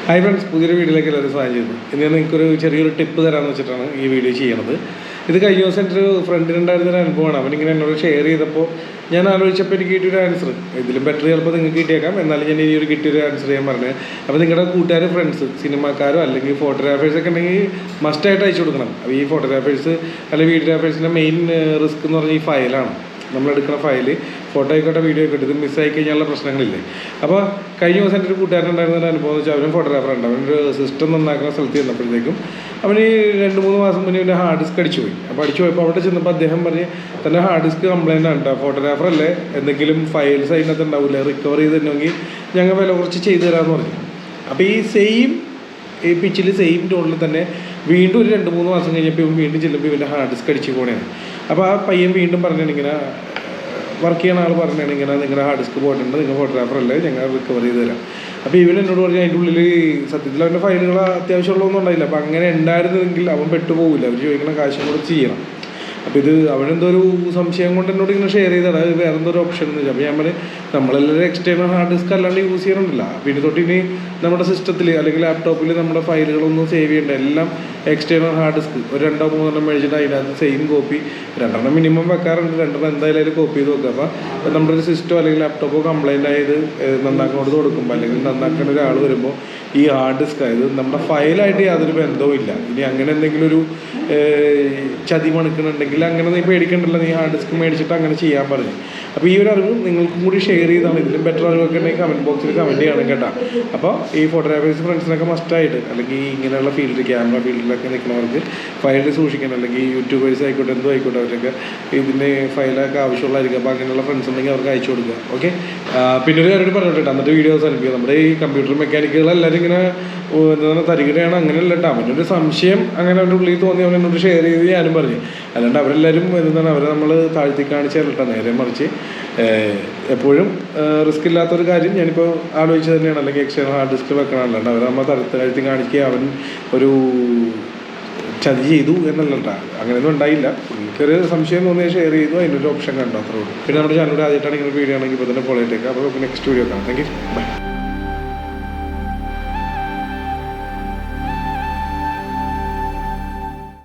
Hi friends, പുതിയൊരു വീഡിയോയിലേക്ക് എല്ലാവരും സ്വാഗതം ചെയ്യുന്നു. ഇന്ന് ഞാൻ നിങ്ങൾക്കൊരു ചെറിയൊരു ടിപ്പ് തരാമെന്ന് വെച്ചിട്ടാണ് ഈ വീഡിയോ ചെയ്യണത്. ഇത് കഴിഞ്ഞ ദിവസം എൻ്റെ ഒരു ഫ്രണ്ടിനുണ്ടായിരുന്നൊരു അനുഭവമാണ്. അവനിങ്ങനെ എന്നോട് ഷെയർ ചെയ്തപ്പോൾ ഞാൻ ആലോചിച്ചപ്പോൾ എനിക്ക് കിട്ടിയൊരു ആൻസർ, ഇതിലും ബെറ്റർ ചിലപ്പോൾ നിങ്ങൾക്ക് കിട്ടിയേക്കാം, എന്നാലും ഞാൻ ഈ ഒരു കിട്ടിയൊരു ആൻസർ ഞാൻ പറഞ്ഞത്. അപ്പോൾ നിങ്ങളുടെ കൂട്ടുകാർ, ഫ്രണ്ട്സ്, സിനിമാക്കാരോ അല്ലെങ്കിൽ ഫോട്ടോഗ്രാഫേഴ്സൊക്കെ ഉണ്ടെങ്കിൽ മസ്റ്റായിട്ട് അയച്ചു കൊടുക്കണം. അപ്പോൾ ഈ ഫോട്ടോഗ്രാഫേഴ്സ് അല്ലെങ്കിൽ വീഡിയോഗ്രാഫേഴ്സിൻ്റെ മെയിൻ റിസ്ക് എന്ന് പറഞ്ഞാൽ ഈ ഫയലാണ്. നമ്മളെടുക്കുന്ന ഫയൽ, ഫോട്ടോ ആയിക്കോട്ടെ വീഡിയോ ആയിക്കോട്ടെ, ഇത് മിസ്സായി കഴിഞ്ഞാലുള്ള പ്രശ്നങ്ങളില്ലേ. അപ്പോൾ കഴിഞ്ഞ ദിവസം എൻ്റെ ഒരു കൂട്ടുകാരനുണ്ടായിരുന്ന ഒരു അനുഭവം എന്ന് വെച്ചാൽ അവനും ഫോട്ടോഗ്രാഫറുണ്ട്. അവനൊരു സിസ്റ്റം നന്നാക്കുന്ന സ്ഥലത്ത് ചെന്നപ്പോഴത്തേക്കും അവന് 2-3 മാസം മുന്നേ അവൻ്റെ ഹാർഡ് ഡിസ്ക് അടിച്ചു പോയി. അപ്പോൾ അടിച്ചു പോയപ്പോൾ അവിടെ ചെന്നപ്പോൾ അദ്ദേഹം പറഞ്ഞ് തന്നെ ഹാർഡ് ഡിസ്ക് കംപ്ലൈൻ്റ് ആണ് കേട്ടോ, ഫോട്ടോഗ്രാഫറല്ലേ, എന്തെങ്കിലും ഫയൽസ് അതിനകത്ത് ഉണ്ടാവില്ല, റിക്കവർ ചെയ്തിട്ടുണ്ടെങ്കിൽ ഞങ്ങൾ വില കുറച്ച് ചെയ്തു തരാമെന്ന് പറഞ്ഞു. അപ്പോൾ ഈ പിച്ചിൽ സെയിം ടോണിൽ തന്നെ വീണ്ടും ഒരു 2-3 മാസം കഴിഞ്ഞപ്പോൾ ഇവൻ വീണ്ടും ചെല്ലുമ്പോൾ ഇവൻ്റെ ഹാർഡ് ഡിസ്ക് അടിച്ച് പോകണേണ്. അപ്പോൾ ആ പയ്യൻ വീണ്ടും പറഞ്ഞിങ്ങനെ വർക്ക് ചെയ്യുന്ന ആൾ പറഞ്ഞാണ് ഇങ്ങനെ നിങ്ങളുടെ ഹാർഡ് ഡിസ്ക് പോയിട്ടുണ്ട്, നിങ്ങൾ ഫോട്ടോഗ്രാഫർ അല്ലേ, ഞങ്ങൾ റിക്കവർ ചെയ്ത് തരാം. അപ്പോൾ ഇവൻ എന്നോട് പറഞ്ഞാൽ അതിൻ്റെ ഉള്ളിൽ സത്യത്തിൽ അവൻ്റെ ഫയലുകൾ അത്യാവശ്യമുള്ളതൊന്നും ഉണ്ടായില്ല. അപ്പോൾ അങ്ങനെ ഉണ്ടായിരുന്നെങ്കിൽ അവൻ പെട്ടുപോകില്ല, അവർ ചോദിക്കുന്ന കാശും കൂടെ ചെയ്യണം. അപ്പോൾ ഇത് അവനെന്തോ ഒരു സംശയം കൊണ്ട് എന്നോട് ഇങ്ങനെ ഷെയർ ചെയ്തതാണ്, അത് വേറെ എന്തോ ഒരു ഓപ്ഷൻ എന്ന് വെച്ചാൽ. അപ്പോൾ ഞാൻ പറഞ്ഞ് നമ്മളെല്ലാവരും എക്സ്റ്റേണൽ ഹാർഡ് ഡിസ്ക് അല്ലാണ്ട് യൂസ് ചെയ്യണമെന്നില്ല. പിന്നെ തൊട്ട് ഇനി നമ്മുടെ സിസ്റ്റത്തിൽ അല്ലെങ്കിൽ ലാപ്ടോപ്പിൽ നമ്മുടെ ഫയലുകളൊന്നും സേവ് ചെയ്യേണ്ട, എല്ലാം എക്സ്റ്റേണൽ ഹാർഡ് ഡിസ്ക് ഒരു 2-3 മേടിച്ചിട്ട് അതിനകത്ത് സെയിം കോപ്പി 2 മിനിമം വെക്കാറുണ്ട്, 2 എന്തായാലും അതിൽ കോപ്പി ചെയ്ത് വെക്കുക. അപ്പോൾ നമ്മുടെ ഒരു സിസ്റ്റമോ അല്ലെങ്കിൽ ലാപ്ടോപ്പോ കംപ്ലൈൻ്റ് ആയത് നന്നാക്കണോട് കൊടുക്കുമ്പോൾ അല്ലെങ്കിൽ നന്നാക്കുന്ന ഒരാൾ വരുമ്പോൾ ഈ ഹാർഡ് ഡിസ്ക് ആയത് നമ്മുടെ ഫയലായിട്ട് യാതൊരു ബന്ധവും ഇല്ല. ഇനി അങ്ങനെ എന്തെങ്കിലും ഒരു ചതി മണക്കുന്നുണ്ടെങ്കിൽ അങ്ങനെ നീ പേടിക്കണ്ടല്ലോ, നീ ഹാർഡ് ഡിസ്ക് മേടിച്ചിട്ട് അങ്ങനെ ചെയ്യാൻ പറഞ്ഞു. അപ്പോൾ ഈ ഒരു അറിവ് നിങ്ങൾക്കും കൂടി ഷെയർ ചെയ്താണ്. ഇതിലും ബെറ്റർ അറിവൊക്കെ ഉണ്ടെങ്കിൽ കമൻറ്റ് ബോക്സിൽ കമൻറ്റ് ചെയ്യണം കേട്ടോ. അപ്പോൾ ഈ ഫോട്ടോഗ്രാഫേഴ്സ് ഫ്രണ്ട്സിനൊക്കെ മസ്റ്റായിട്ട്, അല്ലെങ്കിൽ ഇങ്ങനെയുള്ള ഫീൽഡ്, ക്യാമറ ഫീൽഡിലൊക്കെ നിൽക്കുന്നവർക്ക് ഫയൽ സൂക്ഷിക്കണം. അല്ലെങ്കിൽ യൂട്യൂബേഴ്സ് ആയിക്കോട്ടെ, എന്തോ ആയിക്കോട്ടെ, അവരൊക്കെ ഇതിന് ഫയലൊക്കെ ആവശ്യമുള്ളതായിരിക്കും. അപ്പോൾ അങ്ങനെയുള്ള ഫ്രണ്ട്സ് ഉണ്ടെങ്കിൽ അവർക്ക് അയച്ചു കൊടുക്കുക. ഓക്കെ, പിന്നെ ഒരു കാര്യം പറഞ്ഞിട്ട് കേട്ടോ, എന്നിട്ട് വീഡിയോസ് അനുഭവിക്കുക. നമ്മുടെ ഈ കമ്പ്യൂട്ടർ മെക്കാനിക്കുകളെല്ലാവരും ഇങ്ങനെ എന്താണ് തരികടയാണ്, അങ്ങനെയല്ല കേട്ടോ. അവനൊരു സംശയം അങ്ങനെ അവൻ്റെ ഉള്ളിൽ തോന്നി അവൻ എന്നോട് ഷെയർ ചെയ്ത് ഞാനും പറഞ്ഞു. അല്ലാണ്ട് അവരെല്ലാവരും എന്താണ്, അവരെ നമ്മൾ താഴ്ത്തി കാണിച്ചാൽ കേട്ടോ, നേരെ മറിച്ച് എപ്പോഴും റിസ്ക് ഇല്ലാത്തൊരു കാര്യം ഞാനിപ്പോൾ ആലോചിച്ച് തന്നെയാണ്. അല്ലെങ്കിൽ എക്സ്റ്റേണൽ ഹാർഡ് ഡിസ്ക് വെക്കണം, അല്ലാണ്ട് അവരെ നമ്മൾ താഴ്ത്തി കാണിക്കുക അവൻ ഒരു ചതി ചെയ്തു എന്നല്ല കേട്ടോ, അങ്ങനെയൊന്നും ഉണ്ടായില്ല. എനിക്കൊരു സംശയം തോന്നിയാൽ ഷെയർ ചെയ്തു, അതിനൊരു ഓപ്ഷൻ കണ്ടു, അത്രേ ഉള്ളൂ. പിന്നെ നമ്മുടെ ചാനലിൽ ആദ്യമായിട്ടാണ് ഇങ്ങനെ വീഡിയോ ആണെങ്കിൽ ഇപ്പോൾ തന്നെ ഫോളോ ചെയ്തേക്കാം. അപ്പോൾ നെക്സ്റ്റ് വീഡിയോ കാണാം. Thank you, by.